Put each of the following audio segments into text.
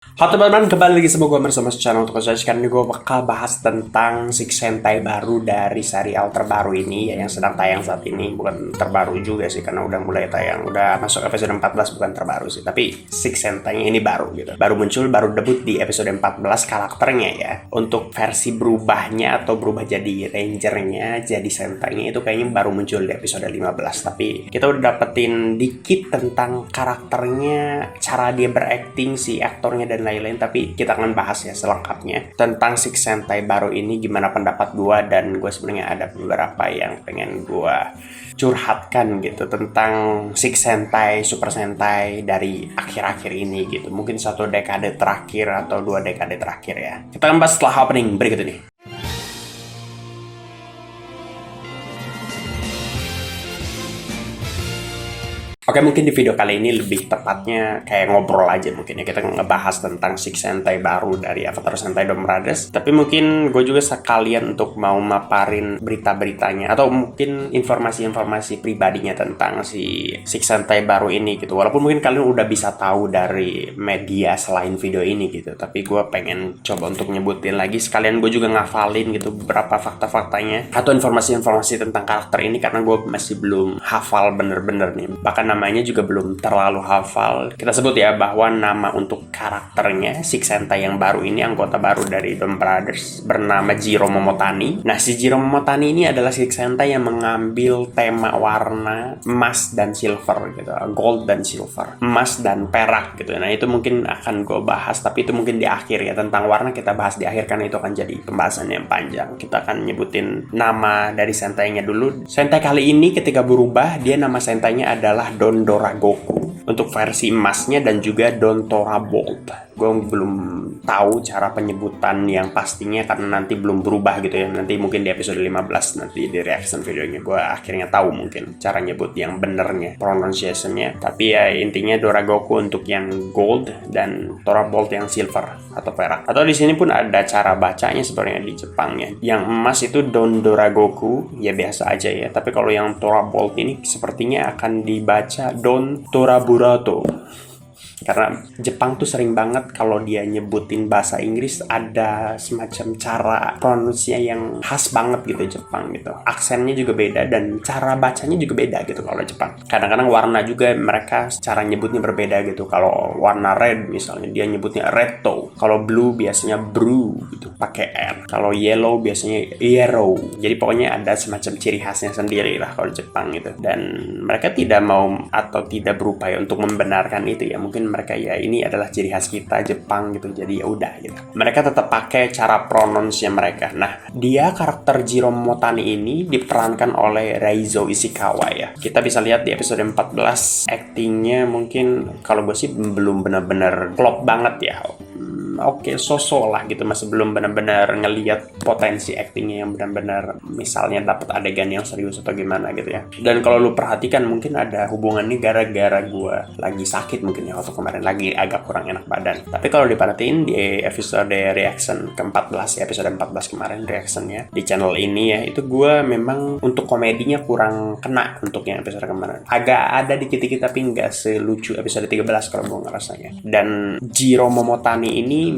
Halo teman-teman, kembali lagi sama gue bersama channel untuk saya. Sekarang ini gue bakal bahas tentang Six Sentai baru dari serial terbaru ini ya, yang sedang tayang saat ini. Bukan terbaru juga sih, karena udah mulai tayang, udah masuk episode 14, bukan terbaru sih. Tapi Six Sentai ini baru gitu, baru muncul, baru debut di episode 14 karakternya ya. Untuk versi berubahnya atau berubah jadi rangernya, jadi Sentainya itu kayaknya baru muncul di episode 15. Tapi kita udah dapetin dikit tentang karakternya, cara dia berakting, si aktornya dan lain-lain. Tapi kita akan bahas ya selengkapnya tentang Six Sentai baru ini, gimana pendapat gue. Dan gue sebenarnya ada beberapa yang pengen gue curhatkan gitu tentang Six Sentai, Super Sentai dari akhir-akhir ini gitu. Mungkin satu dekade terakhir atau 2 dekade terakhir ya. Kita akan bahas setelah opening berikut ini. Oke, mungkin di video kali ini lebih tepatnya kayak ngobrol aja mungkin ya. Kita ngebahas tentang Six Sentai baru dari Avatar Sentai Dom Brothers. Tapi mungkin gue juga sekalian untuk mau maparin berita-beritanya atau mungkin informasi-informasi pribadinya tentang si Six Sentai baru ini gitu. Walaupun mungkin kalian udah bisa tahu dari media selain video ini gitu. Tapi gue pengen coba untuk nyebutin lagi. Sekalian gue juga ngafalin gitu beberapa fakta-faktanya atau informasi-informasi tentang karakter ini, karena gue masih belum hafal bener-bener nih. Bahkan namanya juga belum terlalu hafal. Kita sebut ya bahwa nama untuk karakternya Six Sentai yang baru ini, anggota baru dari Dom Brothers, bernama Jiro Momotani. Nah, si Jiro Momotani ini adalah Six Sentai yang mengambil tema warna emas dan silver gitu, gold dan silver, emas dan perak gitu. Nah, itu mungkin akan gue bahas, tapi itu mungkin di akhir ya. Tentang warna kita bahas di akhir karena itu akan jadi pembahasan yang panjang. Kita akan nyebutin nama dari Sentainya dulu. Sentai kali ini ketika berubah, dia nama Sentainya adalah Don Doragoku untuk versi emasnya, dan juga Don Tora Bolt. Gue belum tahu cara penyebutan yang pastinya karena nanti belum berubah gitu ya. Nanti mungkin di episode 15 nanti di reaction videonya gue akhirnya tahu mungkin cara nyebut yang benernya, pronunciation-nya. Tapi ya intinya Doragoku untuk yang gold dan Tora Bolt yang silver atau perak. Atau di sini pun ada cara bacanya sebenarnya di Jepangnya. Yang emas itu Don Doragoku, ya biasa aja ya. Tapi kalau yang Tora Bolt ini sepertinya akan dibaca Don Toraburato. Karena Jepang tuh sering banget kalau dia nyebutin bahasa Inggris ada semacam cara pronunciasinya yang khas banget gitu Jepang gitu. Aksennya juga beda dan cara bacanya juga beda gitu kalau Jepang. Kadang-kadang warna juga mereka cara nyebutnya berbeda gitu. Kalau warna red misalnya dia nyebutnya retto. Kalau blue biasanya brew gitu pakai R. Kalau yellow biasanya yellow. Jadi pokoknya ada semacam ciri khasnya sendiri lah kalau Jepang gitu. Dan mereka tidak mau atau tidak berupaya untuk membenarkan itu ya. Mungkin mereka ya ini adalah ciri khas kita Jepang gitu, jadi ya udah gitu. Mereka tetap pakai cara pronounce-nya mereka. Nah, dia karakter Jiro Momotani ini diperankan oleh Reizo Ishikawa ya. Kita bisa lihat di episode 14 actingnya mungkin kalau gue sih belum benar-benar klop banget ya. Oke, sosok lah gitu, masih belum benar-benar ngelihat potensi aktingnya yang benar-benar misalnya dapat adegan yang serius atau gimana gitu ya. Dan kalau lu perhatikan mungkin ada hubungannya gara-gara gue lagi sakit mungkin ya, waktu kemarin lagi agak kurang enak badan. Tapi kalau diperhatiin di episode reaction ke-14 ya, episode 14 kemarin reactionnya di channel ini ya, itu gue memang untuk komedinya kurang kena untuk yang episode kemarin. Agak ada dikit-dikit tapi nggak selucu episode 13 kalau gue ngerasanya. Dan Jiro Momotani ini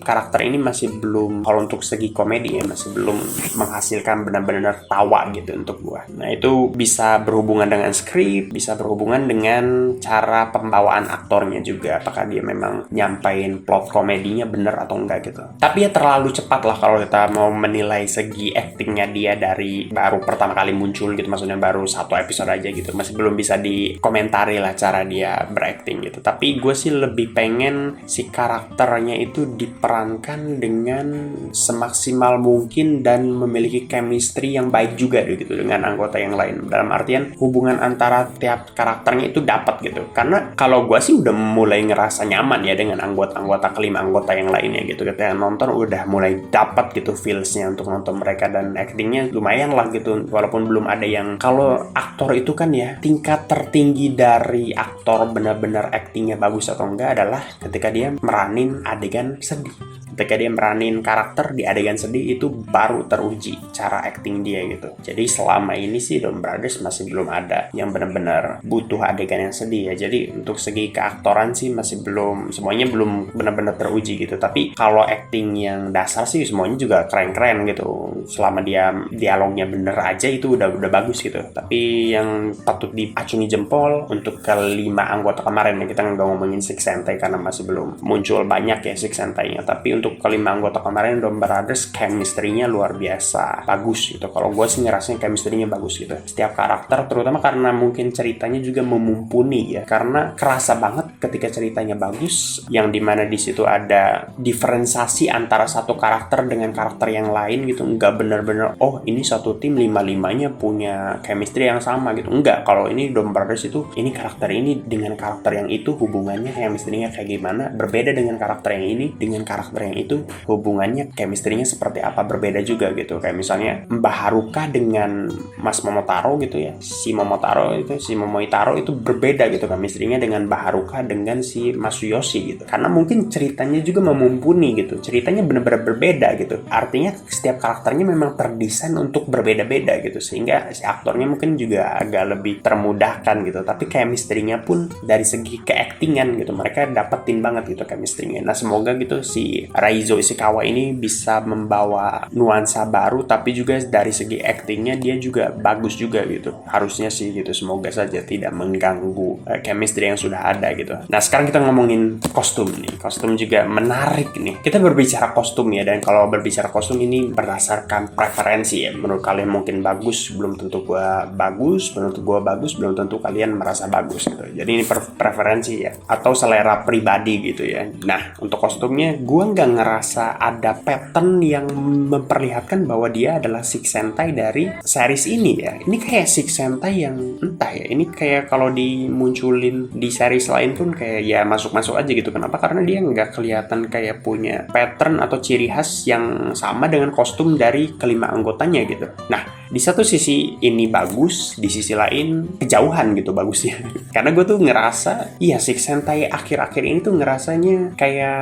karakter ini masih belum, kalau untuk segi komedi ya masih belum menghasilkan benar-benar tawa gitu untuk gua. Nah, itu bisa berhubungan dengan skrip, bisa berhubungan dengan cara pembawaan aktornya juga, apakah dia memang nyampain plot komedinya bener atau enggak gitu. Tapi ya terlalu cepat lah kalau kita mau menilai segi actingnya dia dari baru pertama kali muncul gitu, maksudnya baru 1 episode aja gitu, masih belum bisa dikomentari lah cara dia berakting gitu. Tapi gue sih lebih pengen si karakternya itu diperankan dengan semaksimal mungkin dan memiliki chemistry yang baik juga gitu dengan anggota yang lain. Dalam artian hubungan antara tiap karakternya itu dapat gitu. Karena kalau gue sih udah mulai ngerasa nyaman ya dengan anggota-anggota kelima anggota yang lainnya gitu. Ketika nonton udah mulai dapat gitu feelsnya untuk nonton mereka, dan actingnya lumayan lah gitu. Walaupun belum ada yang, kalau aktor itu kan ya tingkat tertinggi dari aktor benar-benar actingnya bagus atau enggak adalah ketika dia meranin adegan sedih. Ketika dia meranin karakter di adegan sedih itu baru teruji cara acting dia gitu. Jadi selama ini sih Dom Brothers masih belum ada yang benar-benar butuh adegan yang sedih ya. Jadi untuk segi keaktoran sih masih belum, semuanya belum benar-benar teruji gitu. Tapi kalau acting yang dasar sih semuanya juga keren-keren gitu. Selama dia dialognya bener aja itu udah bagus gitu. Tapi yang patut diacungi jempol untuk kelima anggota kemarin ya, kita nggak ngomongin Six Sentai karena masih belum muncul banyak ya Six Sentai-nya. Tapi untuk kelima anggota kemarin Dom Brothers chemistry-nya luar biasa bagus gitu. Kalau gue sih ngerasain chemistry-nya bagus gitu. Setiap karakter, terutama karena mungkin ceritanya juga memumpuni ya. Karena kerasa banget ketika ceritanya bagus, yang dimana di situ ada diferensiasi antara satu karakter dengan karakter yang lain gitu. Nggak bener-bener oh ini satu tim lima-limanya punya chemistry yang sama gitu. Enggak, kalau ini Dom Brothers itu ini karakter ini dengan karakter yang itu hubungannya chemistry-nya kayak gimana, berbeda dengan karakter yang ini dengan karakter yang itu hubungannya chemistry-nya seperti apa, berbeda juga gitu. Kayak misalnya Mbah Haruka dengan Mas Momotaro gitu ya, si Momoitaro itu berbeda gitu chemistry-nya dengan Mbah Haruka dengan si Mas Yoshi gitu, karena mungkin ceritanya juga memumpuni gitu, ceritanya benar-benar berbeda gitu. Artinya setiap karakternya memang terdesain untuk berbeda-beda gitu, sehingga si aktornya mungkin juga agak lebih termudahkan gitu. Tapi chemistry-nya pun dari segi keaktingan gitu, mereka dapetin banget gitu chemistry-nya. Nah semoga gitu si Raizo Ishikawa ini bisa membawa nuansa baru, tapi juga dari segi aktingnya dia juga bagus juga gitu. Harusnya sih gitu, semoga saja tidak mengganggu chemistry yang sudah ada gitu. Nah sekarang kita ngomongin kostum nih. Kostum juga menarik nih. Kita berbicara kostum ya, dan kalau berbicara kostum ini berdasarkan preferensi ya. Menurut kalian mungkin bagus, belum tentu gua bagus. Menurut gua bagus, belum tentu kalian merasa bagus gitu. Jadi ini preferensi ya, atau selera pribadi gitu ya. Nah untuk kostumnya gua nggak ngerasa ada pattern yang memperlihatkan bahwa dia adalah Six Sentai dari series ini ya. Ini kayak Six Sentai yang entah ya, ini kayak kalau dimunculin di series lain pun kayak ya masuk-masuk aja gitu. Kenapa? Karena dia nggak kelihatan kayak punya pattern atau ciri khas yang sama dengan kostum dari kelima anggotanya gitu. Nah di satu sisi ini bagus, di sisi lain kejauhan gitu bagusnya. Karena gue tuh ngerasa iya Six Sentai akhir-akhir ini tuh ngerasanya kayak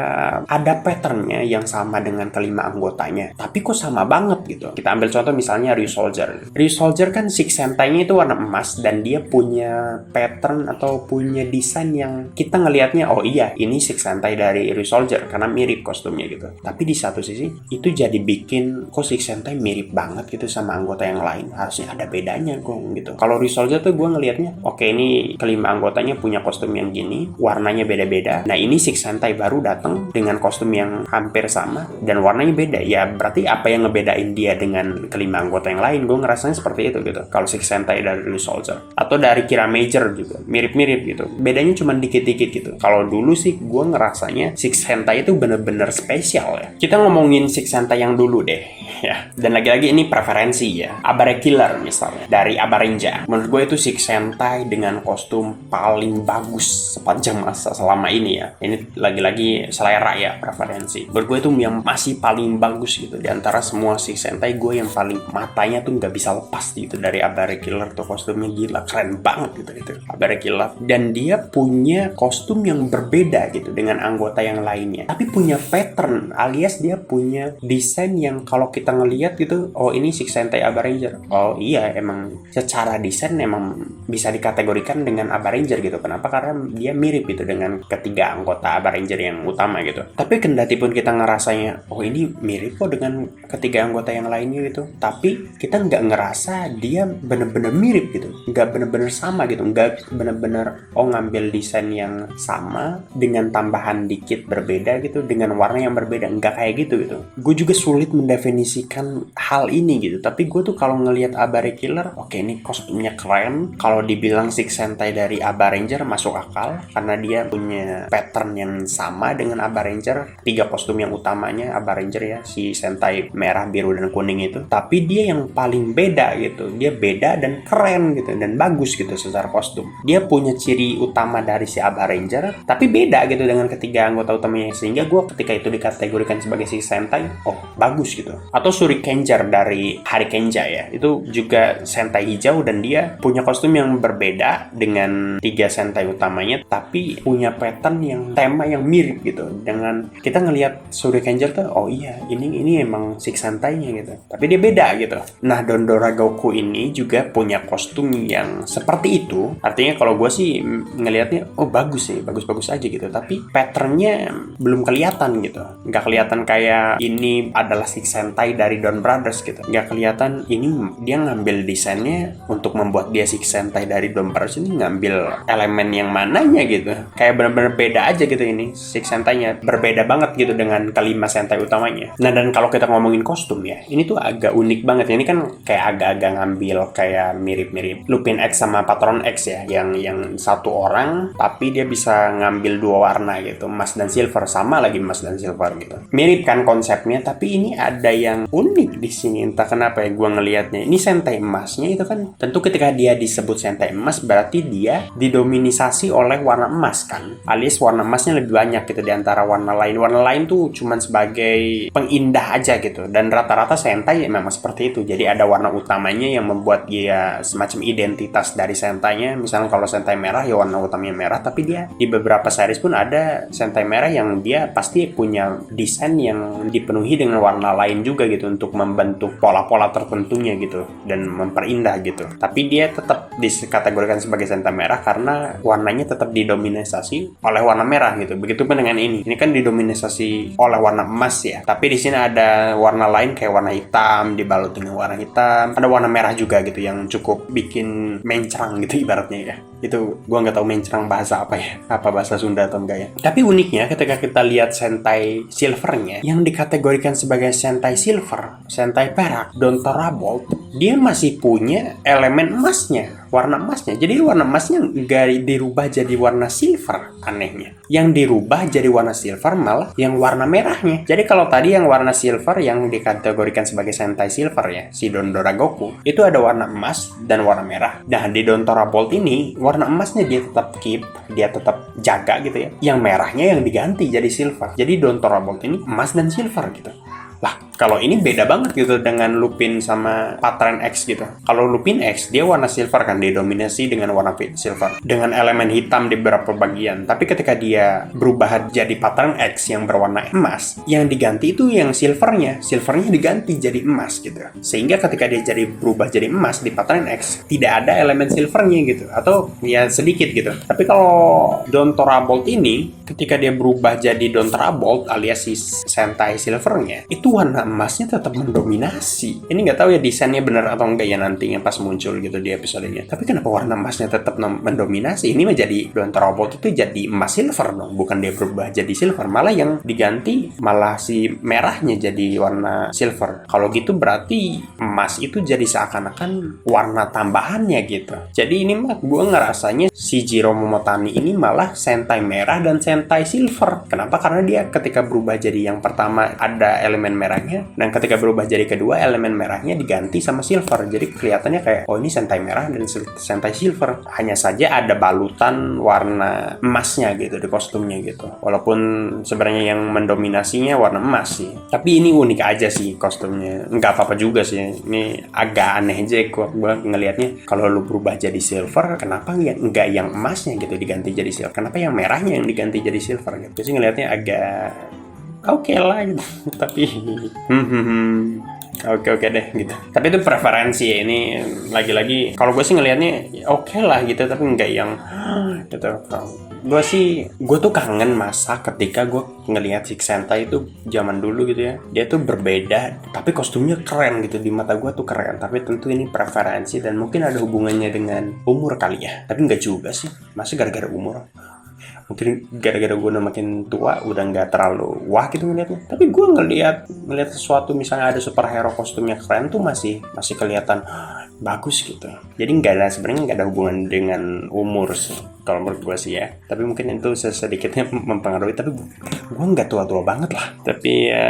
ada patternnya yang sama dengan kelima anggotanya, tapi kok sama banget gitu. Kita ambil contoh misalnya Ryusoulger. Ryusoulger kan Six Sentai-nya itu warna emas, dan dia punya pattern atau punya desain yang kita ngelihatnya oh iya ini Six Sentai dari Ryusoulger karena mirip kostumnya gitu. Tapi di satu sisi itu jadi bikin kok Six Sentai mirip banget gitu sama anggota yang lain, harusnya ada bedanya kok gitu. Kalau Ryusoulger tuh gue ngelihatnya oke ini kelima anggotanya punya kostum yang gini, warnanya beda-beda. Nah ini Six Sentai baru datang dengan kostum yang hampir sama dan warnanya beda. Ya berarti apa yang ngebedain dia dengan kelima anggota yang lain? Gue ngerasanya seperti itu gitu. Kalau Six Sentai dari Ryusoulger atau dari Kira Major juga mirip-mirip gitu. Bedanya cuma dikit-dikit gitu. Kalau dulu sih gue ngerasanya Six Sentai itu bener-bener spesial ya. Kita ngomongin Six Sentai yang dulu deh ya. Dan lagi-lagi ini preferensi ya. Abare Killer misalnya dari Abarenja. Menurut gue itu Six Sentai dengan kostum paling bagus sepanjang masa selama ini ya. Ini lagi-lagi selera ya, preferensi. Menurut gue itu yang masih paling bagus gitu. Di antara semua Six Sentai gue yang paling matanya tuh nggak bisa lepas gitu dari Abare Killer tuh, kostumnya gila, keren banget gitu Abare Killer. Dan dia punya kostum yang berbeda gitu dengan anggota yang lainnya. Tapi punya pattern alias dia punya desain yang kalau kita ngelihat gitu, oh ini Six Sentai Abaranger. Oh iya, emang secara desain emang bisa dikategorikan dengan Abaranger gitu. Kenapa? Karena dia mirip gitu dengan ketiga anggota Abaranger yang utama gitu. Tapi kendati pun kita ngerasanya, oh ini mirip kok dengan ketiga anggota yang lainnya gitu. Tapi kita nggak ngerasa dia bener-bener mirip gitu. Nggak bener-bener sama gitu. Nggak bener-bener oh ngambil desain yang sama dengan tambahan dikit berbeda gitu, dengan warna yang berbeda. Nggak kayak gitu gitu. Gue juga sulit mendefinisikan hal ini gitu. Tapi gue tuh kalau ngelihat Abare Killer, oke ini kostumnya keren. Kalau dibilang Six Sentai dari Abaranger masuk akal karena dia punya pattern yang sama dengan Abaranger. Tiga kostum yang utamanya Abaranger ya, si Sentai merah, biru, dan kuning itu. Tapi dia yang paling beda gitu. Dia beda dan keren gitu dan bagus gitu secara kostum. Dia punya ciri utama dari si Abaranger, tapi beda gitu dengan ketiga anggota utamanya, sehingga gue ketika itu dikategorikan sebagai Six Sentai, oh bagus gitu. Atau Shurikenjar dari Harikenja ya. Itu juga Sentai hijau dan dia punya kostum yang berbeda dengan 3 Sentai utamanya, tapi punya pattern yang tema yang mirip gitu. Dengan kita ngelihat Shurikenja tuh, oh iya, ini emang Six Sentai-nya gitu. Tapi dia beda gitu. Nah, Dondora Goku ini juga punya kostum yang seperti itu. Artinya kalau gue sih ngelihatnya, oh bagus sih, bagus-bagus aja gitu. Tapi patternnya belum kelihatan gitu. Nggak kelihatan kayak ini adalah Six Sentai dari Don Brothers gitu. Nggak kelihatan ini dia ngambil desainnya untuk membuat dia Six Sentai dari Don Brothers ini ngambil elemen yang mananya gitu. Kayak benar-benar beda aja gitu ini Six Sentai-nya. Berbeda banget gitu dengan kelima Sentai utamanya. Nah, dan kalau kita ngomongin kostum ya, ini tuh agak unik banget. Ini kan kayak agak-agak ngambil kayak mirip-mirip Lupin X sama Patron X ya, yang satu orang tapi dia bisa ngambil 2 warna gitu, emas dan silver, sama lagi emas dan silver gitu. Mirip kan konsepnya, tapi ini ada yang unik di sini. Entah kenapa ya gue ngelihatnya. Ini Sentai emasnya itu kan tentu ketika dia disebut Sentai emas berarti dia didominisasi oleh warna emas kan. Alias warna emasnya lebih banyak gitu di antara warna lain. Warna lain tuh cuman sebagai pengindah aja gitu. Dan rata-rata Sentai memang seperti itu. Jadi ada warna utamanya yang membuat dia semacam identitas dari Sentai-nya. Misalnya kalau Sentai merah ya warna utamanya merah, tapi dia di beberapa series pun ada Sentai merah yang dia pasti punya desain yang dipenuhi dengan warna lain juga gitu untuk membentuk pola-pola tertentunya gitu dan memperindah gitu. Tapi dia tetap dikategorikan sebagai Sentai merah karena warnanya tetap didominasi oleh warna merah gitu. Begitupun dengan ini. Ini kan didominasi oleh warna emas ya. Tapi di sini ada warna lain kayak warna hitam dibalut dengan warna hitam. Ada warna merah juga gitu yang cukup bikin mencrang gitu ibaratnya ya. Itu gua nggak tahu mencrang bahasa apa ya, apa bahasa Sunda atau enggak ya. Tapi uniknya ketika kita lihat Sentai silvernya yang dikategorikan sebagai Sentai silver, Sentai perak, Dontora Bolt, dia masih punya elemen emasnya, warna emasnya. Jadi warna emasnya nggak dirubah jadi warna silver, anehnya. Yang dirubah jadi warna silver malah yang warna merahnya. Jadi kalau tadi yang warna silver yang dikategorikan sebagai Sentai silver ya, si Dondora Goku, itu ada warna emas dan warna merah. Nah, di Dontora Bolt ini warna emasnya dia tetap keep, dia tetap jaga gitu ya. Yang merahnya yang diganti jadi silver. Jadi Dontora Bolt ini emas dan silver gitu. Lah, kalau ini beda banget gitu dengan Lupin sama Patron X gitu. Kalau Lupin X, dia warna silver kan, didominasi dengan warna silver. Dengan elemen hitam di beberapa bagian. Tapi ketika dia berubah jadi Patron X yang berwarna emas, yang diganti itu yang silvernya. Silvernya diganti jadi emas gitu. Sehingga ketika dia berubah jadi emas di Patron X, tidak ada elemen silvernya gitu. Atau ya sedikit gitu. Tapi kalau Dontora Bolt ini, ketika dia berubah jadi Dontora Bolt alias si Sentai silvernya, itu warna emasnya tetap mendominasi. Ini nggak tahu ya desainnya benar atau enggak ya nantinya pas muncul gitu di episodenya. Tapi kenapa warna emasnya tetap mendominasi? Ini menjadi Dontora Bolt itu jadi emas silver dong, bukan dia berubah jadi silver. Malah yang diganti malah si merahnya jadi warna silver. Kalau gitu berarti emas itu jadi seakan-akan warna tambahannya gitu. Jadi ini mah gue ngerasanya si Jiro Momotani ini malah Sentai merah dan Sentai silver. Kenapa? Karena dia ketika berubah jadi yang pertama ada elemen merahnya, dan ketika berubah jadi kedua elemen merahnya diganti sama silver. Jadi kelihatannya kayak oh ini Sentai merah dan Sentai silver. Hanya saja ada balutan warna emasnya gitu di kostumnya gitu. Walaupun sebenarnya yang mendominasinya warna emas sih. Tapi ini unik aja sih kostumnya. Nggak apa-apa juga sih. Ini agak aneh aja gue ngelihatnya. Kalau lu berubah jadi silver, kenapa nggak yang emasnya gitu diganti jadi silver? Kenapa yang merahnya yang diganti jadi silver gitu? Jadi ngelihatnya agak oke lah gitu. Tapi oke deh gitu. Tapi itu preferensi ya. Ini lagi-lagi kalau gue sih ngelihatnya oke lah gitu, tapi nggak yang gitu. Gue tuh kangen masa ketika gue ngelihat Six Sentai itu zaman dulu gitu ya. Dia tuh berbeda, tapi kostumnya keren gitu, di mata gue tuh keren. Tapi tentu ini preferensi dan mungkin ada hubungannya dengan umur kali ya. Tapi nggak juga sih, masih gara-gara umur. Mungkin gara-gara gue udah makin tua udah nggak terlalu wah gitu ngeliatnya. Tapi gue ngeliat sesuatu misalnya ada superhero kostumnya keren tuh masih kelihatan bagus gitu. Jadi sebenarnya nggak ada hubungan dengan umur sih. kalau menurut gue sih ya. Tapi mungkin itu sedikitnya mempengaruhi, tapi gue nggak tua-tua banget lah. Tapi ya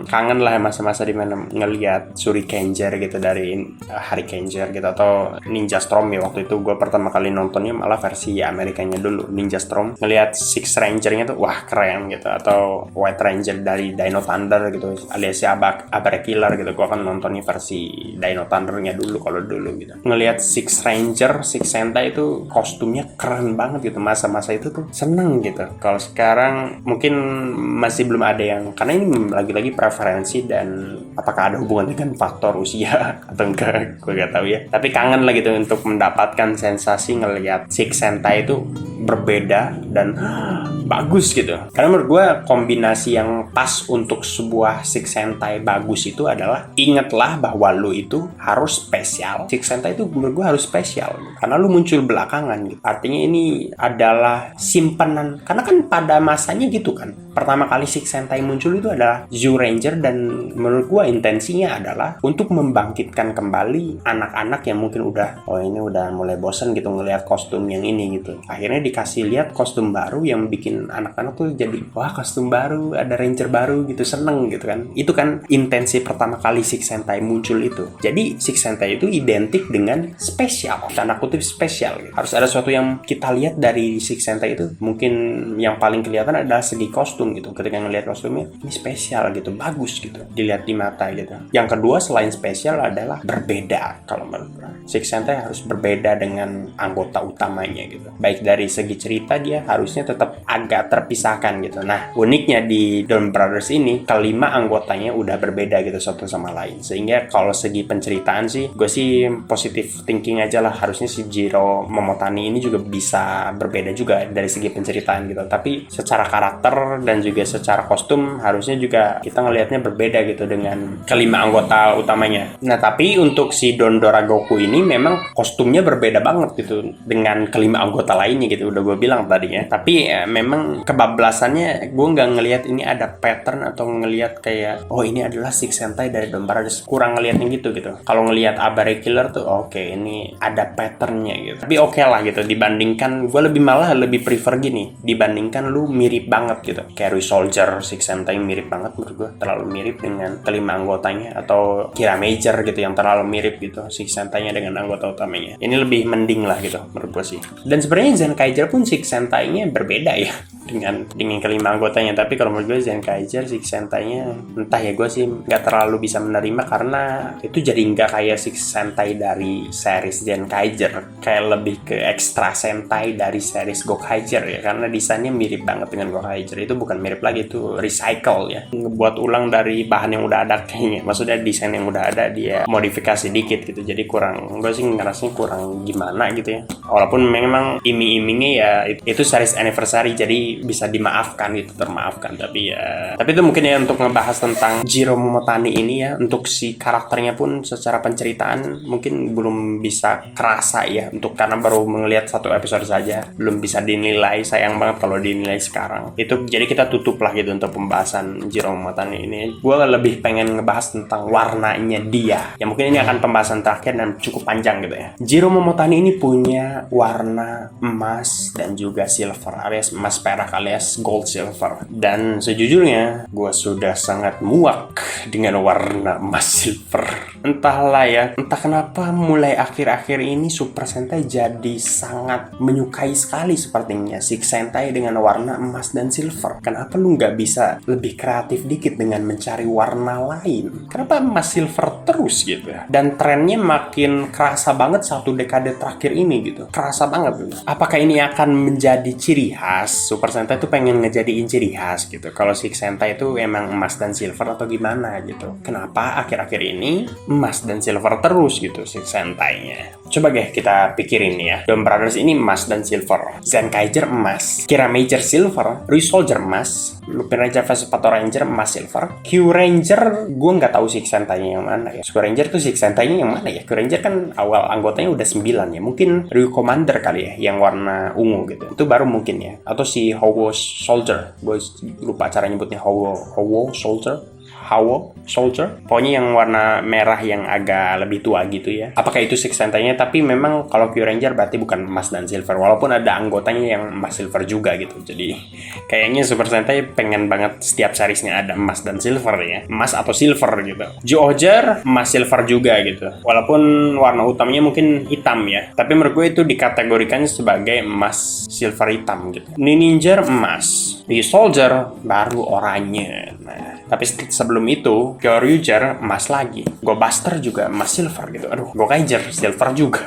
kangen lah masa-masa dimana ngelihat Shurikenja gitu dari Hurricaneer gitu, atau Ninja Storm ya. Waktu itu gue pertama kali nontonnya malah versi Amerikanya dulu, Ninja Storm. Ngelihat Six Ranger-nya tuh wah keren gitu, atau White Ranger dari Dino Thunder gitu, alias Abare Killer gitu. Gue kan nontonnya versi Dino Thunder-nya dulu kalau dulu gitu. Ngelihat Six Ranger, Six Sentai itu kostumnya keren banget gitu. Masa-masa itu tuh seneng gitu. Kalau sekarang mungkin masih belum ada yang, karena ini lagi-lagi preferensi dan apakah ada hubungan dengan faktor usia atau enggak, gue gak tahu ya. Tapi kangen lah gitu untuk mendapatkan sensasi ngelihat Six Sentai itu berbeda dan bagus gitu. Karena menurut gue kombinasi yang pas untuk sebuah Six Sentai bagus itu adalah, ingatlah bahwa lu itu harus spesial. Six Sentai itu menurut gue harus spesial karena lu muncul belakangan gitu. Artinya ini adalah simpanan, karena kan pada masanya gitu kan, pertama kali Six Sentai muncul itu adalah Zyuranger, dan menurut gue intensinya adalah untuk membangkitkan kembali anak-anak yang mungkin udah, oh ini udah mulai bosan gitu ngelihat kostum yang ini gitu. Akhirnya dikasih lihat kostum baru yang bikin anak-anak tuh jadi wah kostum baru, ada Ranger baru gitu, seneng gitu kan. Itu kan intensi pertama kali Six Sentai muncul itu. Jadi Six Sentai itu identik dengan spesial, tanda kutip spesial gitu. Harus ada sesuatu yang kita lihat dari Six Sentai itu. Mungkin yang paling kelihatan adalah segi kostum gitu. Ketika ngelihat kostumnya ini spesial gitu, bagus gitu, dilihat di mata gitu. Yang kedua selain spesial adalah berbeda. Kalau menurut gue Six Sentai harus berbeda dengan anggota utamanya gitu. Baik dari segi cerita dia harusnya tetap agak terpisahkan gitu. Nah uniknya di Don Brothers ini kelima anggotanya udah berbeda gitu satu sama lain, sehingga kalau segi penceritaan sih gue sih positive thinking aja lah. Harusnya si Jiro Momotani ini juga bisa berbeda juga dari segi penceritaan gitu. Tapi secara karakter dan juga secara kostum harusnya juga kita ngelihatnya berbeda gitu dengan kelima anggota utamanya. Nah tapi untuk si Don Doragoku ini memang kostumnya berbeda banget gitu dengan kelima anggota lainnya gitu, udah gue bilang tadinya. Tapi memang kebablasannya gue nggak ngelihat ini ada pattern atau ngelihat kayak oh ini adalah Six Sentai dari Don Brothers, kurang ngelihatnya gitu. Kalau ngelihat Abare Killer tuh oke, ini ada patternnya gitu. Tapi oke lah gitu, dibandingkan gue malah lebih prefer gini, dibandingkan lu mirip banget gitu kayak Soldier, Six Sentai mirip banget menurut gue, terlalu mirip dengan kelima anggotanya, atau Kira Major gitu yang terlalu mirip gitu Six Sentai-nya dengan anggota utamanya. Ini lebih mending lah gitu menurut gue sih. Dan sebenarnya Zenkaiger pun Six Sentai-nya berbeda ya dengan kelima anggotanya. Tapi kalau menurut gue Zenkaiger Six Sentai-nya entah ya, gue sih nggak terlalu bisa menerima karena itu jadi nggak kayak Six Sentai dari series Zenkaiger, kayak lebih ke extra Sentai dari series Gokaiger ya, karena desainnya mirip banget dengan Gokaiger. Itu bukan mirip lagi, itu recycle ya, ngebuat ulang dari bahan yang udah ada kayaknya. Maksudnya desain yang udah ada dia modifikasi dikit gitu, jadi kurang, gue sih ngerasanya kurang gimana gitu ya. Walaupun memang iming-imingnya ya itu series anniversary jadi bisa dimaafkan gitu, termaafkan. Tapi itu mungkin ya untuk ngebahas tentang Jiro Momotani ini ya. Untuk si karakternya pun secara penceritaan mungkin belum bisa kerasa ya, untuk karena baru melihat satu episode saja, belum bisa dinilai. Sayang banget kalau dinilai sekarang itu. Jadi kita tutup lah gitu untuk pembahasan Jiro Momotani ini. Gue lebih pengen ngebahas tentang warnanya dia ya, mungkin ini akan pembahasan terakhir dan cukup panjang gitu ya. Jiro Momotani ini punya warna emas dan juga silver, alias emas perak alias gold silver. Dan sejujurnya gue sudah sangat muak dengan warna emas silver. Entahlah ya, entah kenapa mulai akhir-akhir ini Super Sentai jadi sangat menyukai sekali sepertinya Six Sentai dengan warna emas dan silver. Kenapa lu nggak bisa lebih kreatif dikit dengan mencari warna lain? Kenapa emas silver terus gitu ya? Dan trennya makin kerasa banget satu dekade terakhir ini gitu. Kerasa banget gitu. Apakah ini akan menjadi ciri khas? Super Sentai tuh pengen ngejadiin ciri khas gitu. Kalau Six Sentai itu emang emas dan silver atau gimana gitu. Kenapa akhir-akhir ini emas dan silver terus gitu Six Sentai-nya? Coba deh kita pikirin ya. Don Brothers ini emas dan silver. Zenkaiger emas. Kira Major silver. Soldier emas. Lupin Ranger vs Pato Ranger emas silver. Q Ranger gue nggak tahu Six Sentai-nya yang mana ya. Q Ranger tuh Six Sentai-nya yang mana ya? Q Ranger kan awal anggotanya udah 9 ya. Mungkin Ryu Commander kali ya yang warna ungu gitu. Itu baru mungkin ya. Atau si Howo Soldier. Gue lupa cara nyebutnya. Howo Soldier. Hawo Soldier, pokoknya yang warna merah yang agak lebih tua gitu ya. Apakah itu Six Sentai-nya? Tapi memang kalau Kyuranger berarti bukan emas dan silver, walaupun ada anggotanya yang emas silver juga gitu. Jadi kayaknya Super Sentai pengen banget setiap seriesnya ada emas dan silver ya, emas atau silver gitu. Zyuohger emas silver juga gitu, walaupun warna utamanya mungkin hitam ya, tapi menurut gue itu dikategorikan sebagai emas silver hitam gitu. Ninja emas, Soldier baru oranye. Nah, tapi sebelum itu Kyoryuger emas lagi, Go-Buster juga emas silver gitu. Aduh, Gokaiger silver juga.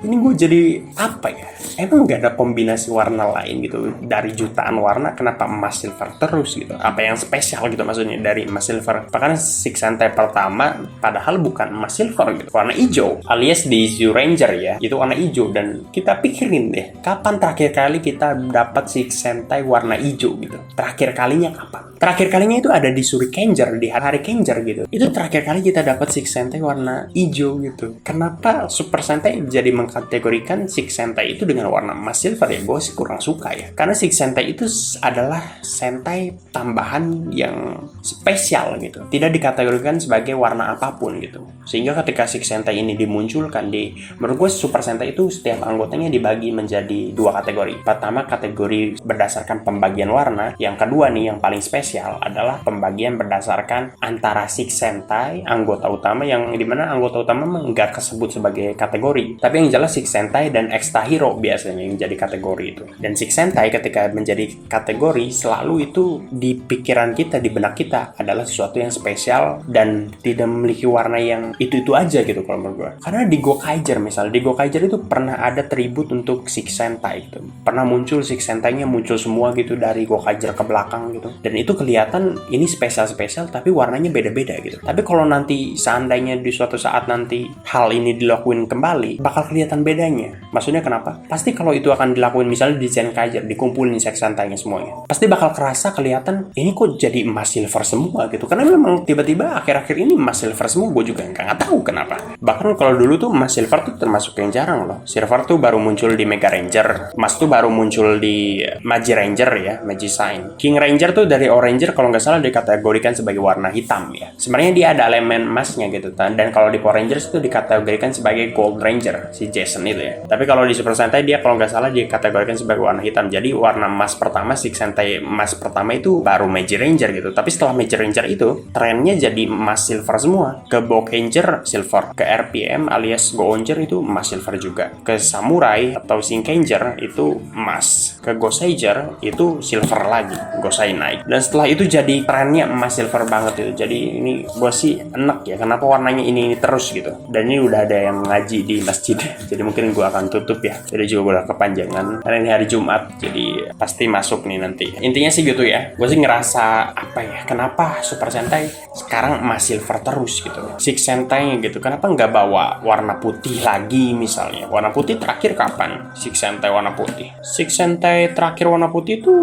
Ini gue jadi apa ya? Emang gak ada kombinasi warna lain gitu dari jutaan warna, kenapa emas silver terus gitu? Apa yang spesial gitu maksudnya dari emas silver? Bahkan Six Sentai pertama padahal bukan emas silver gitu, warna hijau, alias di Zyuranger ya, itu warna hijau. Dan kita pikirin deh, kapan terakhir kali kita dapat Six Sentai warna hijau gitu? Terakhir kalinya kapan? Terakhir kalinya itu ada di Shurikenger, di hari Kenger gitu. Itu terakhir kali kita dapat Six Sentai warna hijau gitu. Kenapa Super Sentai jadi mengkategorikan Six Sentai itu dengan warna emas silver ya? Gue sih kurang suka ya. Karena Six Sentai itu adalah Sentai tambahan yang spesial gitu. Tidak dikategorikan sebagai warna apapun gitu. Sehingga ketika Six Sentai ini dimunculkan menurut gue Super Sentai itu setiap anggotanya dibagi menjadi dua kategori. Pertama kategori berdasarkan pembagian warna. Yang kedua nih yang paling spesial adalah pembagian berdasarkan antara Six Sentai anggota utama, yang dimana anggota utama nggak kesebut sebagai kategori, tapi yang jelas Six Sentai dan Extra Hero biasanya yang jadi kategori itu. Dan Six Sentai ketika menjadi kategori selalu itu di pikiran kita, di benak kita adalah sesuatu yang spesial dan tidak memiliki warna yang itu aja gitu kalau menurut gue. Karena di Gokaiger misalnya, di Gokaiger itu pernah ada tribut untuk Six Sentai gitu. Pernah muncul Six Sentai-nya muncul semua gitu dari Gokaiger ke belakang gitu. Dan itu kelihatan ini spesial-spesial tapi warnanya beda-beda gitu. Tapi kalau nanti seandainya di suatu saat nanti hal ini dilakuin kembali, bakal kelihatan bedanya. Maksudnya kenapa? Pasti kalau itu akan dilakuin misalnya di Zenkaiger, dikumpulin Six Sentai-nya semuanya, pasti bakal kerasa kelihatan ini kok jadi emas silver semua gitu. Karena memang tiba-tiba akhir-akhir ini emas silver semua, gue juga nggak tahu kenapa. Bahkan kalau dulu tuh emas silver tuh termasuk yang jarang loh. Silver tuh baru muncul di Mega Ranger, emas tuh baru muncul di Magi Ranger ya, Magi Sign. King Ranger tuh dari Oranger kalau nggak salah dikategorikan sebagai warna hitam ya. Sebenarnya dia ada elemen emasnya gitu. Dan kalau di Power Rangers itu dikategorikan sebagai Gold Ranger, si Jason itu ya. Tapi kalau di Super Sentai dia kalau nggak salah dikategorikan sebagai warna hitam. Jadi warna emas pertama, Six Sentai emas pertama itu baru Magi Ranger gitu. Tapi setelah Magi Ranger itu trennya jadi emas silver semua. Ke Bokanger silver, ke RPM alias Go-Onger itu emas silver juga. Ke Samurai atau Shinkenger itu emas. Ke Goseiger itu silver lagi, Gosei naik. Dan setelah itu jadi trennya emas silver banget itu. Jadi ini gue sih enak ya, kenapa warnanya ini terus gitu. Dan ini udah ada yang ngaji di masjid, jadi mungkin gue akan tutup ya. Jadi juga gue udah kepanjangan karena ini hari Jumat, jadi pasti masuk nih nanti. Intinya sih gitu ya, gue sih ngerasa apa ya, kenapa Super Sentai sekarang emas silver terus gitu. Six Sentai gitu, kenapa nggak bawa warna putih lagi misalnya? Warna putih terakhir kapan Six Sentai warna putih? Six Sentai terakhir warna putih itu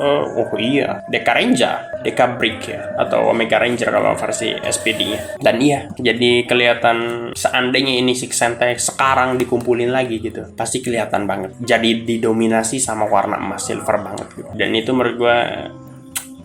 oh iya, Deka Ranger, Deka Brick ya, atau Omega Ranger kalau versi SPD-nya. Dan iya, jadi kelihatan seandainya ini Six Sentai sekarang dikumpulin lagi gitu, pasti kelihatan banget. Jadi didominasi sama warna emas silver banget gitu. Dan itu menurut gue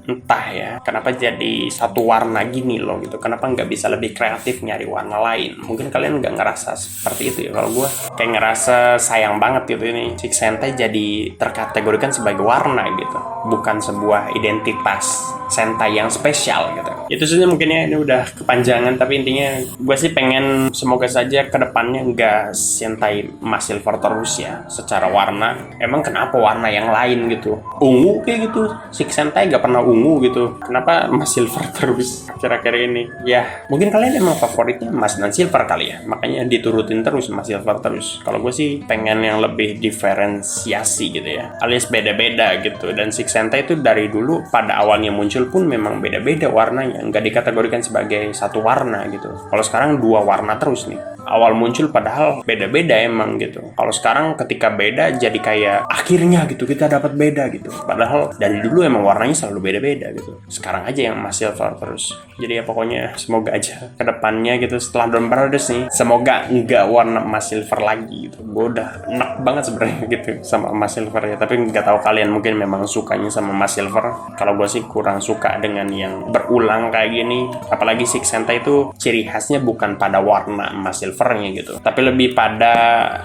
entah ya, kenapa jadi satu warna gini loh gitu. Kenapa nggak bisa lebih kreatif nyari warna lain? Mungkin kalian nggak ngerasa seperti itu ya. Kalau gue kayak ngerasa sayang banget gitu ini Six Sentai jadi terkategorikan sebagai warna gitu, bukan sebuah identitas Sentai yang spesial gitu. Itu saja mungkin ya, ini udah kepanjangan, tapi intinya gue sih pengen semoga saja kedepannya nggak Sentai emas silver terus ya secara warna. Emang kenapa warna yang lain gitu? Ungu kayak gitu, Six Sentai nggak pernah ungu gitu, kenapa emas silver terus akhir-akhir ini? Ya mungkin kalian emang favoritnya emas dan silver kali ya, makanya diturutin terus emas silver terus. Kalau gue sih pengen yang lebih diferensiasi gitu ya, alias beda-beda gitu. Dan Six Sentai itu dari dulu pada awalnya muncul pun memang beda-beda warnanya, nggak dikategorikan sebagai satu warna gitu. Kalau sekarang dua warna terus nih. awal muncul padahal beda-beda emang gitu. Kalau sekarang ketika beda jadi kayak akhirnya gitu kita dapat beda gitu. Padahal dari dulu emang warnanya selalu beda-beda gitu. Sekarang aja yang emas silver terus. Jadi ya pokoknya semoga aja kedepannya gitu setelah Dawn Brothers nih, semoga nggak warna emas silver lagi gitu. Gue udah enak banget sebenarnya gitu sama emas silver ya. Tapi nggak tahu kalian mungkin memang sukanya sama emas silver. Kalau gue sih kurang suka dengan yang berulang kayak gini. Apalagi Six Sentai itu ciri khasnya bukan pada warna emas silvernya gitu, tapi lebih pada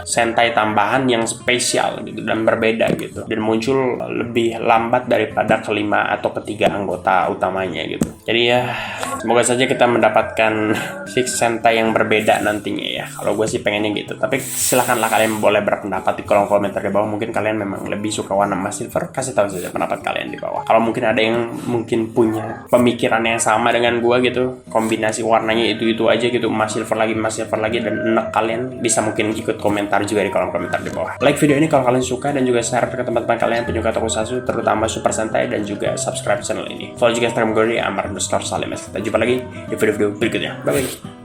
Sentai tambahan yang spesial gitu dan berbeda gitu, dan muncul lebih lambat daripada kelima atau ketiga anggota utamanya gitu. Jadi ya semoga saja kita mendapatkan Six Sentai yang berbeda nantinya ya. Kalau gue sih pengennya gitu, tapi silahkanlah kalian boleh berpendapat di kolom komentar di bawah. Mungkin kalian memang lebih suka warna emas silver, kasih tahu saja pendapat kalian di bawah. Kalau mungkin ada yang mungkin punya pemikiran yang sama dengan gue gitu, kombinasi warnanya itu aja gitu, emas silver lagi dan enak, kalian bisa mungkin ikut komentar juga di kolom komentar di bawah. Like video ini kalau kalian suka dan juga share ke teman-teman kalian penyuka tokusatsu terutama Super Sentai, dan juga subscribe channel ini. Follow juga Instagram gue di Amar_Salim. Kita jumpa lagi di video-video berikutnya. Bye bye.